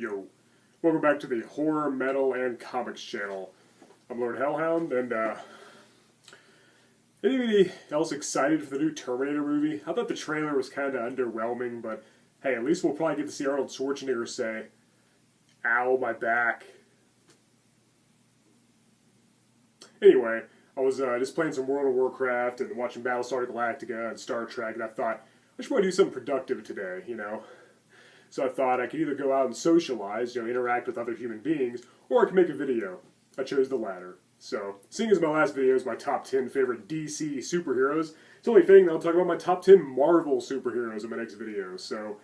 Yo, welcome back to the Horror, Metal, and Comics channel. I'm Lord Hellhound, and anybody else excited for the new Terminator movie? I thought the trailer was kind of underwhelming, but hey, at least we'll probably get to see Arnold Schwarzenegger say, "Ow, my back." Anyway, I was just playing some World of Warcraft and watching Battlestar Galactica and Star Trek, and I thought, I should probably do something productive today, you know? So I thought I could either go out and socialize, interact with other human beings, or I could make a video. I chose the latter. So, seeing as my last video is my top 10 favorite DC superheroes, it's only fitting that I'll talk about my top 10 Marvel superheroes in my next video. So,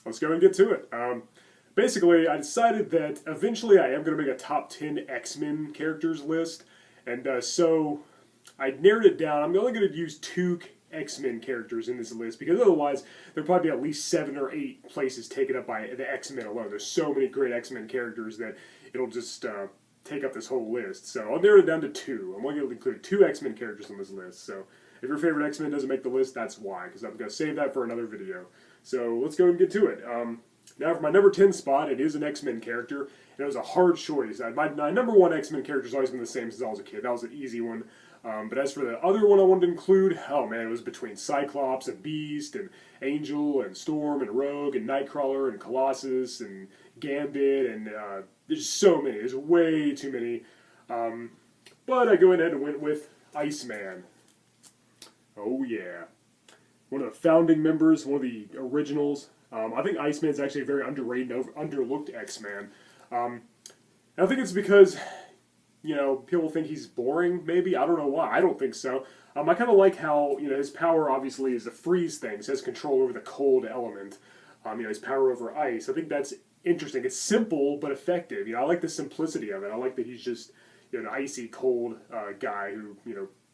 let's go and get to it. Basically, I decided that eventually I am going to make a top 10 X-Men characters list, and so I narrowed it down. I'm only going to use 2 X-Men characters in this list, because otherwise there'll probably be at least 7 or 8 places taken up by the X-Men alone. There's so many great X-Men characters that it'll just take up this whole list. So I'll narrow it down to 2. I'm only going to include 2 X-Men characters on this list. So if your favorite X-Men doesn't make the list, that's why, because I'm going to save that for another video. So let's go and get to it. Now for my number 10 spot, it is an X-Men character, and it was a hard choice. My number 1 X-Men character has always been the same since I was a kid. That was an easy one. But as for the other one I wanted to include, oh man, it was between Cyclops and Beast and Angel and Storm and Rogue and Nightcrawler and Colossus and Gambit, and there's so many. There's way too many. But I go ahead and went with Iceman. Oh yeah. One of the founding members, one of the originals. I think Iceman's actually a very underrated and underlooked X-Man. I think it's because, people think he's boring, maybe. I don't know why. I don't think so. I kind of like how, his power obviously is to freeze things, has control over the cold element. His power over ice. I think that's interesting. It's simple but effective. I like the simplicity of it. I like that he's just, an icy cold guy who,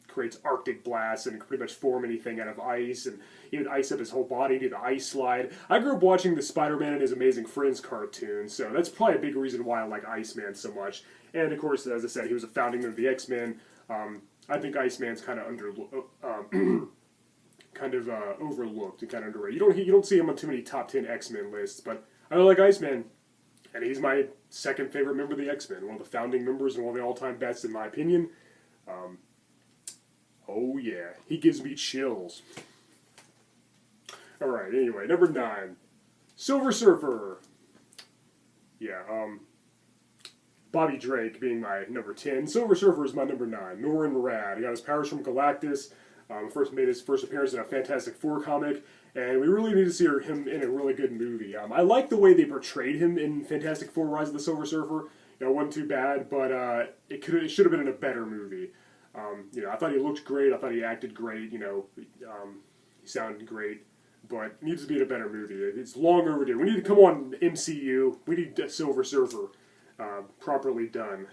creates Arctic blasts and can pretty much form anything out of ice, and even ice up his whole body, do the ice slide. I grew up watching the SpiderMan and His Amazing Friends cartoon, so that's probably a big reason why I like Iceman so much. And of course, as I said, he was a founding member of the X-Men. I think Iceman's kind of overlooked and kind of underrated. You don't see him on too many top 10 X-Men lists, but I like Iceman, and he's my second favorite member of the X-Men, one of the founding members and one of the all-time best in my opinion. Oh yeah, he gives me chills. Alright, anyway, number 9. Silver Surfer. Yeah, Bobby Drake being my number 10. Silver Surfer is my number 9. Norrin Rad. He got his powers from Galactus. First made his first appearance in a Fantastic Four comic, and we really need to see him in a really good movie. I like the way they portrayed him in Fantastic Four: Rise of the Silver Surfer. It wasn't too bad, but it should have been in a better movie. I thought he looked great. I thought he acted great. He sounded great, but it needs to be in a better movie. It's long overdue. We need to come on MCU. We need Silver Surfer properly done.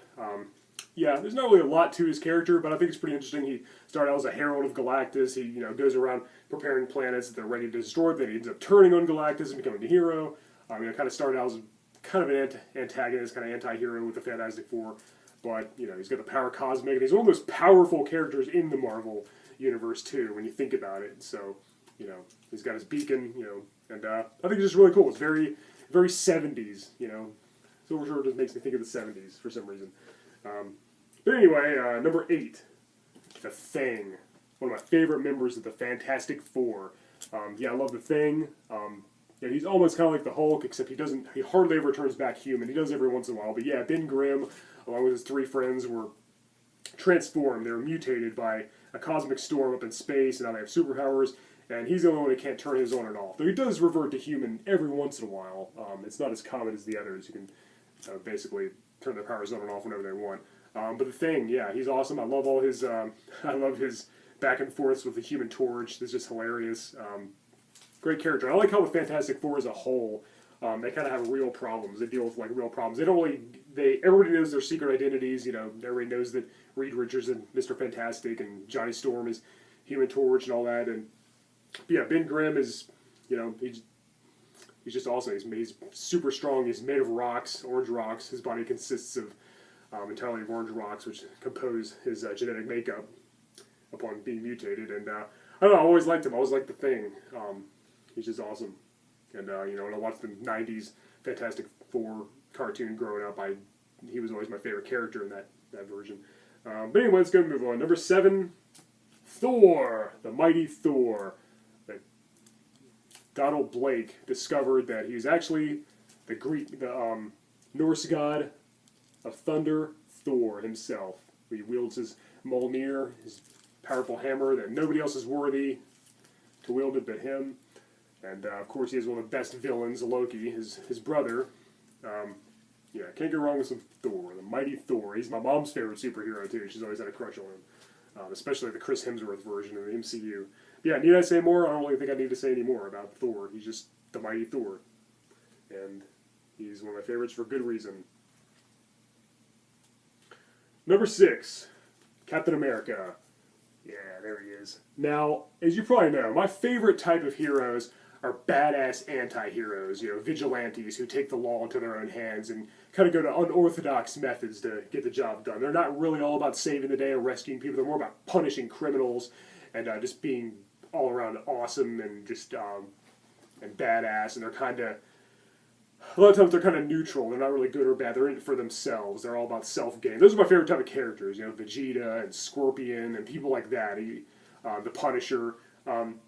There's not really a lot to his character, but I think it's pretty interesting. He started out as a herald of Galactus. He goes around preparing planets that they're ready to destroy. Then he ends up turning on Galactus and becoming a hero. Kind of started out as kind of an antagonist, kind of anti-hero with the Fantastic Four. But, he's got the power cosmic, and he's one of the most powerful characters in the Marvel universe, too, when you think about it. So, he's got his beacon, and I think it's just really cool. It's very, very 70s, Silver Surfer just makes me think of the 70s for some reason. But anyway, number 8, The Thing. One of my favorite members of the Fantastic Four. I love The Thing. He's almost kind of like the Hulk, except he hardly ever turns back human. He does every once in a while. But yeah, Ben Grimm, along with his 3 friends, were transformed. They were mutated by a cosmic storm up in space, and now they have superpowers. And he's the only one who can't turn his on and off. Though he does revert to human every once in a while. It's not as common as the others who can basically turn their powers on and off whenever they want. But The Thing, yeah, he's awesome. I love all his, I love his back and forths with the Human Torch. It's just hilarious. Great character. I like how the Fantastic Four as a whole, they kind of have real problems. They deal with real problems. Everybody knows their secret identities. Everybody knows that Reed Richards and Mr. Fantastic and Johnny Storm is Human Torch and all that. And yeah, Ben Grimm is, he's just awesome. He's super strong. He's made of rocks, orange rocks. His body consists of entirely of orange rocks, which compose his genetic makeup upon being mutated. And I don't know. I always liked him. I always liked The Thing. He's just awesome. And when I watched the '90s Fantastic Four cartoon growing up, he was always my favorite character in that version. But anyway, let's go move on. Number 7, Thor, the mighty Thor. Donald Blake discovered that he's actually the Norse god of thunder, Thor himself. He wields his Mjolnir, his powerful hammer that nobody else is worthy to wield it but him. And of course, he has one of the best villains, Loki, his brother. Can't go wrong with some Thor, the mighty Thor. He's my mom's favorite superhero too. She's always had a crush on him, especially the Chris Hemsworth version of the MCU. Yeah, need I say more? I don't really think I need to say any more about Thor. He's just the mighty Thor. And he's one of my favorites for good reason. Number 6, Captain America. Yeah, there he is. Now, as you probably know, my favorite type of heroes are badass anti-heroes, vigilantes who take the law into their own hands and kind of go to unorthodox methods to get the job done. They're not really all about saving the day or rescuing people. They're more about punishing criminals and just being all around awesome and just and badass. And they're kind of, a lot of times they're kind of neutral. They're not really good or bad. They're in it for themselves. They're all about self-gain. Those are my favorite type of characters. Vegeta and Scorpion and people like that. The Punisher.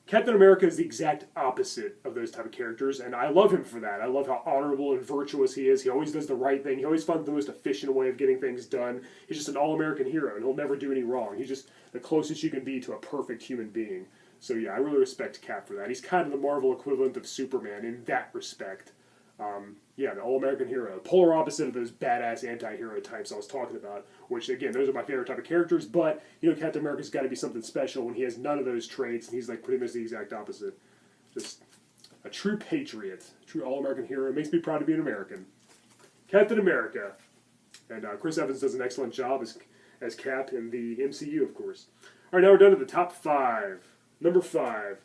Captain America is the exact opposite of those type of characters, and I love him for that. I love how honorable and virtuous he is. He always does the right thing. He always finds the most efficient way of getting things done. He's just an all-American hero, and he'll never do any wrong. He's just the closest you can be to a perfect human being. So yeah, I really respect Cap for that. He's kind of the Marvel equivalent of Superman in that respect. The all-American hero. Polar opposite of those badass anti-hero types I was talking about, which, again, those are my favorite type of characters, but, Captain America's got to be something special when he has none of those traits, and he's, pretty much the exact opposite. Just a true patriot, a true all-American hero. It makes me proud to be an American. Captain America. And Chris Evans does an excellent job as Cap in the MCU, of course. All right, now we're done to the top 5. Number 5.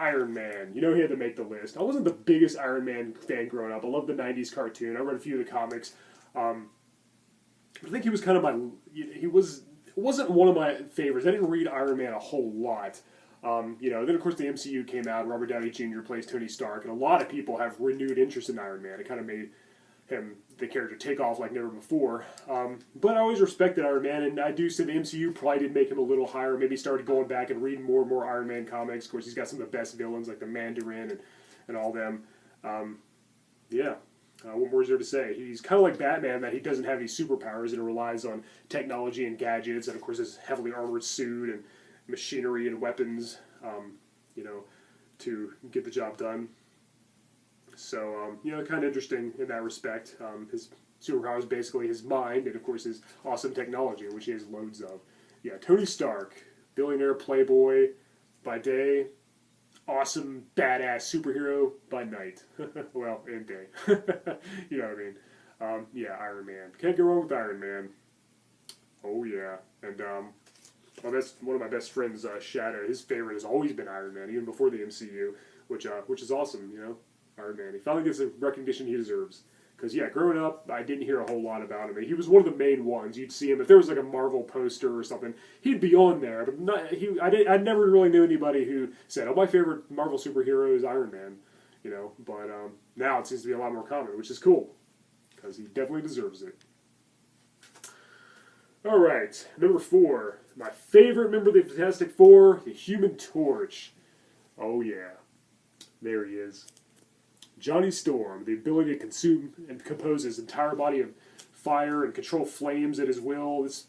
Iron Man. He had to make the list. I wasn't the biggest Iron Man fan growing up. I loved the 90s cartoon. I read a few of the comics. I think he was kind of wasn't one of my favorites. I didn't read Iron Man a whole lot. Then of course the MCU came out. Robert Downey Jr. plays Tony Stark, and a lot of people have renewed interest in Iron Man. It kind of made the character take off like never before. But I always respected Iron Man, and I do say the MCU probably did make him a little higher. Maybe started going back and reading more and more Iron Man comics. Of course, he's got some of the best villains like the Mandarin and all them. What more is there to say? He's kind of like Batman, that he doesn't have any superpowers and relies on technology and gadgets, and of course his heavily armored suit and machinery and weapons, to get the job done. So, kind of interesting in that respect. His superpower is basically his mind, and of course his awesome technology, which he has loads of. Yeah, Tony Stark, billionaire playboy by day, awesome badass superhero by night. Well, and day. You know what I mean? Iron Man. Can't go wrong with Iron Man. Oh yeah, and that's one of my best friends, Shadow. His favorite has always been Iron Man, even before the MCU, which is awesome. Iron Man. He finally gets the recognition he deserves. Because, growing up, I didn't hear a whole lot about him. He was one of the main ones. You'd see him. If there was, a Marvel poster or something, he'd be on there. But I never really knew anybody who said, oh, my favorite Marvel superhero is Iron Man. But now it seems to be a lot more common, which is cool. Because he definitely deserves it. All right, number 4. My favorite member of the Fantastic Four, the Human Torch. Oh, yeah. There he is. Johnny Storm, the ability to consume and compose his entire body of fire and control flames at his will. This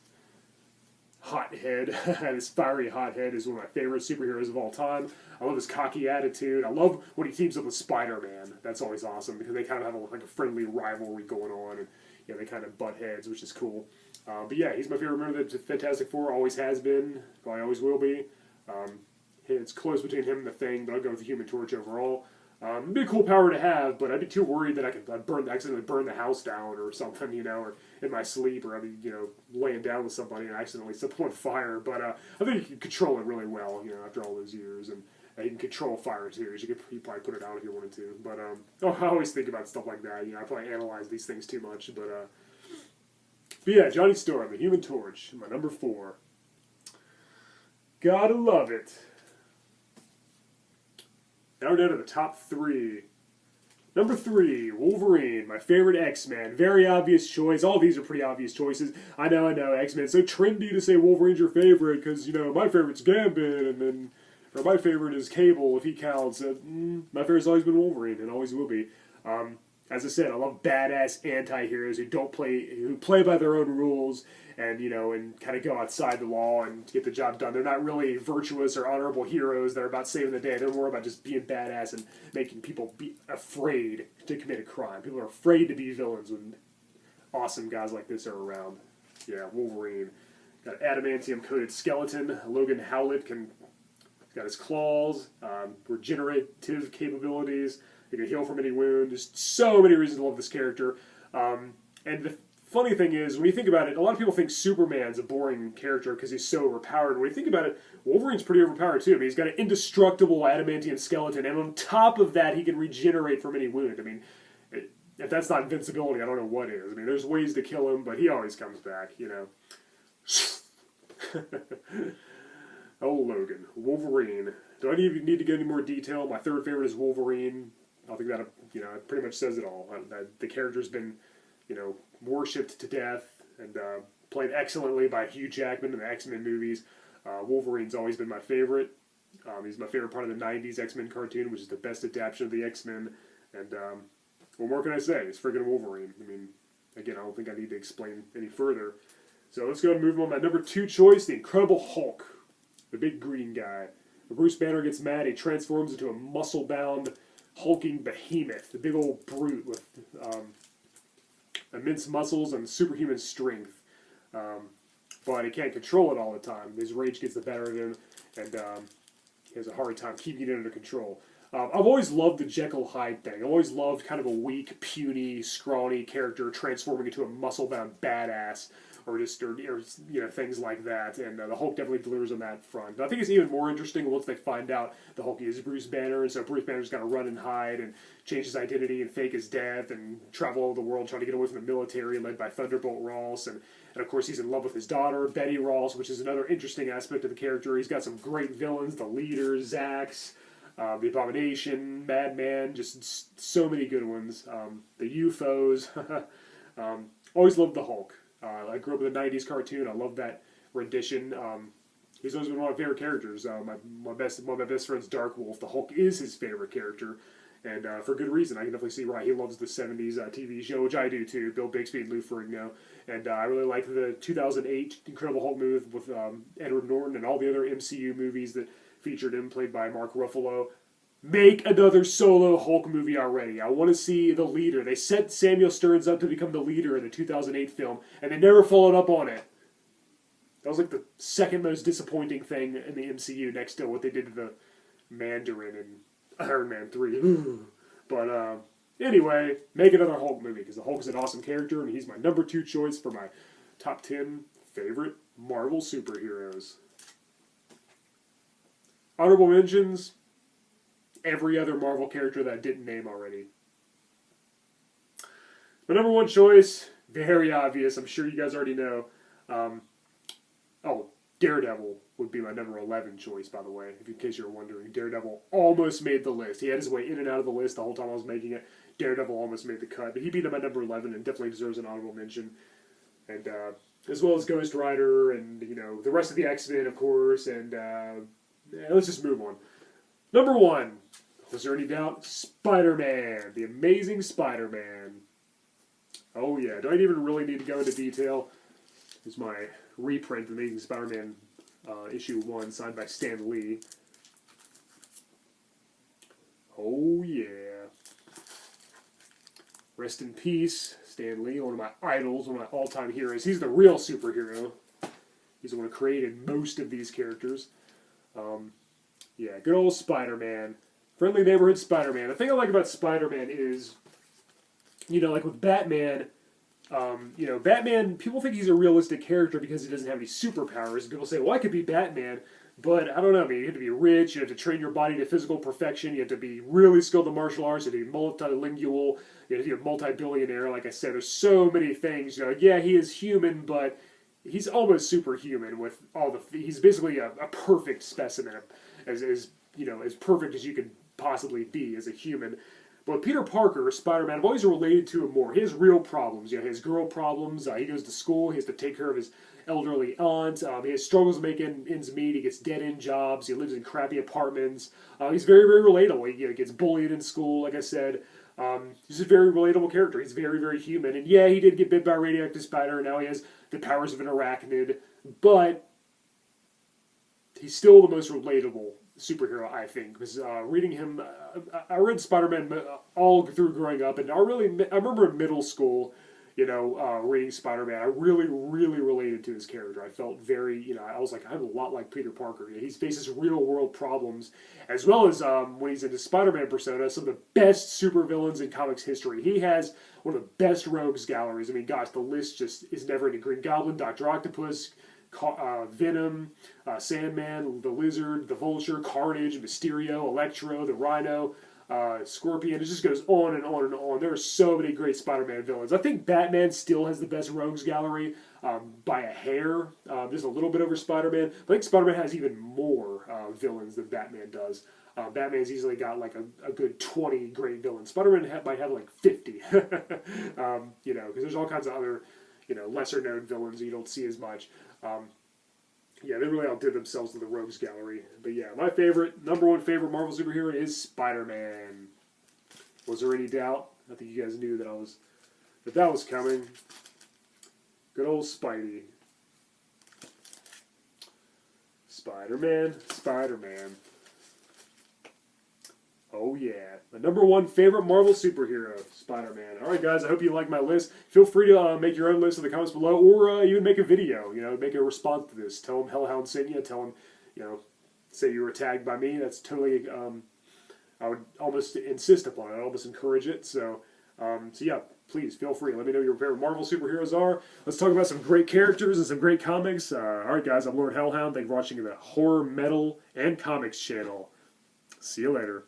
hothead, this fiery hothead, is one of my favorite superheroes of all time. I love his cocky attitude. I love when he teams up with SpiderMan. That's always awesome because they kind of have a friendly rivalry going on, and they kind of butt heads, which is cool. But he's my favorite member of the Fantastic Four. Always has been. Probably always will be. It's close between him and the Thing, but I'll go with the Human Torch overall. It'd be a cool power to have, but I'd be too worried that I'd accidentally burn the house down or something, or in my sleep, or I'd be, laying down with somebody and accidentally set them on fire. But I think you can control it really well, after all those years, and you can control fire too. You could probably put it out if you wanted to. But I always think about stuff like that. I probably analyze these things too much. But Johnny Storm, the Human Torch, my number 4. Gotta love it. Now we're down to the top 3. Number 3, Wolverine, my favorite X-Men. Very obvious choice. All these are pretty obvious choices. I know, X-Men. It's so trendy to say Wolverine's your favorite because, you know, my favorite's Gambit, and then, or my favorite is Cable, if he counts. My favorite's always been Wolverine, and always will be. As I said, I love badass anti-heroes who play by their own rules and, you know, and kind of go outside the law and get the job done. They're not really virtuous or honorable heroes that are about saving the day. They're more about just being badass and making people be afraid to commit a crime. People are afraid to be villains when awesome guys like this are around. Yeah, Wolverine. Got adamantium-coated skeleton. Logan Howlett he's got his claws, regenerative capabilities. He can heal from any wound. Just so many reasons to love this character. And the funny thing is, when you think about it, a lot of people think Superman's a boring character because he's so overpowered. When you think about it, Wolverine's pretty overpowered too. I mean, he's got an indestructible adamantium skeleton, and on top of that, he can regenerate from any wound. I mean, if that's not invincibility, I don't know what is. I mean, there's ways to kill him, but he always comes back, you know. Oh, Logan. Wolverine. Do I even need to get any more detail? My third favorite is Wolverine. I think that, you know, it pretty much says it all. The character's been, you know, worshipped to death and played excellently by Hugh Jackman in the X-Men movies. Wolverine's always been my favorite. He's my favorite part of the 90s X-Men cartoon, which is the best adaptation of the X-Men. And what more can I say? It's friggin' Wolverine. I mean, again, I don't think I need to explain any further. So let's go and move on. My number 2 choice, the Incredible Hulk. The big green guy. When Bruce Banner gets mad, he transforms into a muscle-bound, hulking behemoth. The big old brute with immense muscles and superhuman strength. But he can't control it all the time. His rage gets the better of him, and he has a hard time keeping it under control. I've always loved the Jekyll Hyde thing. I've always loved kind of a weak, puny, scrawny character transforming into a muscle-bound badass, or you know, things like that. And the Hulk definitely delivers on that front. But I think it's even more interesting once they find out the Hulk is Bruce Banner, and so Bruce Banner's got to run and hide and change his identity and fake his death and travel all over the world trying to get away from the military led by Thunderbolt Ross. And of course he's in love with his daughter, Betty Ross, which is another interesting aspect of the character. He's got some great villains, the Leader, Zax, the Abomination, Madman, just so many good ones. The UFOs. Always loved the Hulk. I grew up with a 90s cartoon. I love that rendition. He's always been one of my favorite characters. One of my best friends, Dark Wolf. The Hulk is his favorite character, and for good reason. I can definitely see why he loves the 70s TV show, which I do too. Bill Bixby and Lou Ferrigno. And I really like the 2008 Incredible Hulk movie with Edward Norton and all the other MCU movies that featured him, played by Mark Ruffalo. Make another solo Hulk movie already. I want to see the Leader. They set Samuel Stearns up to become the Leader in the 2008 film, and they never followed up on it. That was like the second most disappointing thing in the MCU next to what they did to the Mandarin in Iron Man 3. But anyway, make another Hulk movie, because the Hulk's an awesome character, and he's my number 2 choice for my top 10 favorite Marvel superheroes. Honorable mentions: every other Marvel character that I didn't name already. My number 1 choice, very obvious, I'm sure you guys already know. Daredevil would be my number 11 choice, by the way, in case you're wondering. Daredevil almost made the list. He had his way in and out of the list the whole time I was making it. Daredevil almost made the cut, but he beat him at number 11 and definitely deserves an honorable mention. And as well as Ghost Rider and, you know, the rest of the X-Men, of course, and let's just move on. Number 1, was there any doubt? SpiderMan, the Amazing Spider-Man. Oh yeah, do I even really need to go into detail? Here's my reprint of Amazing Spider-Man issue 1, signed by Stan Lee. Oh yeah. Rest in peace, Stan Lee, one of my idols, one of my all-time heroes. He's the real superhero. He's the one who created most of these characters. Yeah, good old Spider-Man. Friendly neighborhood Spider-Man. The thing I like about Spider-Man is, you know, like with Batman, you know, Batman, people think he's a realistic character because he doesn't have any superpowers. And people say, well, I could be Batman, but I don't know. I mean, you have to be rich, you have to train your body to physical perfection, you have to be really skilled in martial arts, you have to be multilingual, you have to be a multi-billionaire. Like I said, there's so many things. You know, yeah, he is human, but he's almost superhuman with all the... He's basically a perfect specimen, as you know, as perfect as you could possibly be as a human. But Peter Parker, Spider-Man, I've always related to him more. He has real problems. You know, he has girl problems. He goes to school. He has to take care of his elderly aunt. He has struggles making ends meet. He gets dead-end jobs. He lives in crappy apartments. He's very, very relatable. He gets bullied in school, like I said. He's a very relatable character. He's very, very human. And yeah, he did get bit by a radioactive spider, and now he has the powers of an arachnid. But he's still the most relatable superhero, I think, because reading him, I read Spider-Man all through growing up, and I remember in middle school, you know, reading Spider-Man, I really, really related to his character. I felt very, you know, I was like, I'm a lot like Peter Parker. He faces real-world problems, as well as when he's in his Spider-Man persona, some of the best supervillains in comics history. He has one of the best rogues galleries. I mean, gosh, the list just is never-ending. Green Goblin, Dr. Octopus, Venom, Sandman, the Lizard, the Vulture, Carnage, Mysterio, Electro, the Rhino, Scorpion. It just goes on and on and on. There are so many great Spider-Man villains. I think Batman still has the best rogues gallery by a hair. There's a little bit over Spider-Man. But I think Spider-Man has even more villains than Batman does. Batman's easily got like a good 20 great villains. Spider-Man might have like 50. You know, because there's all kinds of other, you know, lesser-known villains you don't see as much. Yeah, they really outdid themselves in the rogues gallery. But yeah, my number one favorite Marvel superhero is Spider-Man. Was there any doubt? I think you guys knew that was coming. Good old Spidey. Spider-Man, Spider-Man. Oh yeah, my number one favorite Marvel superhero, Spider-Man. All right, guys, I hope you like my list. Feel free to make your own list in the comments below, or even make a video. You know, make a response to this. Tell them Hellhound sent you. Tell them, you know, say you were tagged by me. That's totally. I would almost insist upon it. I'd almost encourage it. So yeah, please feel free. Let me know your favorite Marvel superheroes are. Let's talk about some great characters and some great comics. All right, guys, I'm Lord Hellhound. Thank you for watching the Horror, Metal, and Comics channel. See you later.